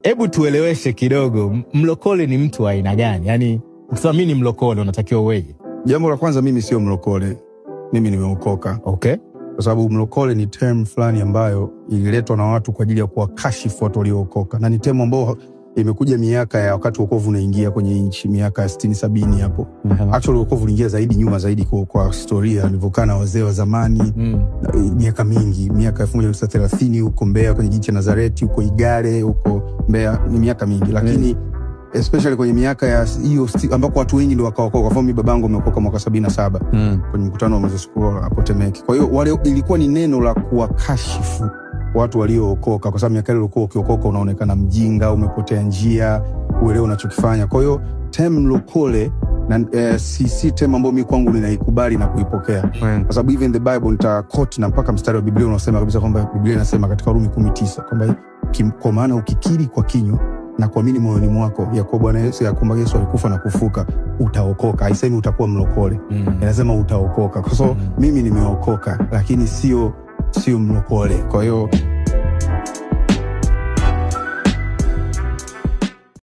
Hebu tueleweshe kidogo, mlokole ni mtu wa aina gani? Yani ukisema mimi ni mlokole unatakiwa uweje? Jambo la kwanza, mimi sio mlokole. Mimi nimeokoka. Okay. Kwa sababu mlokole ni term fulani ambayo ililetwa na watu kwa ajili ya kuwakashifu watu waliookoka. Na ni term ambayo imekuja miaka ya wakati wokovu unaingia kwenye nchi, miaka 60 70 hapo. Actually wokovu uliingia zaidi nyuma zaidi kwa historia nilivyokaa na wazee wa zamani. Miaka mingi, miaka 1930 huko Mbeya kwenye jiji la Nazareti, huko Igare, huko Mbeya, ni miaka mingi. Lakini especially kwenye miaka ya hiyo ambako watu wengi ndio wakaokoka. Kwa mfano babangu ameokoka mwaka 77 kwenye mkutano wa Moses Kulo hapo Temeke. Kwa hiyo wale ilikuwa ni neno la kuwakashifu watu waliookoka, kwa sababu miaka ile ulikuwa ukiokoka unaonekana mjinga, umepotea njia, uelewe unachokifanya. Kwa hiyo term mlokole na si term ambayo mimi kwangu ninaikubali na kuipokea. Kwa sababu even the Bible nita quote na mpaka mstari wa Biblia unasema kabisa kwamba Biblia inasema katika Rumi 10:9 kwamba kwa maana ukikiri kwa kinywa na kuamini moyoni mwako ya kwa Bwana Yesu, ya kwamba Yesu alikufa na kufuka, utaokoka. Haisemi utakuwa mlokole. Inasema utaokoka. Kwa sababu mimi nimeokoka, lakini sio mlokole. Kwa hiyo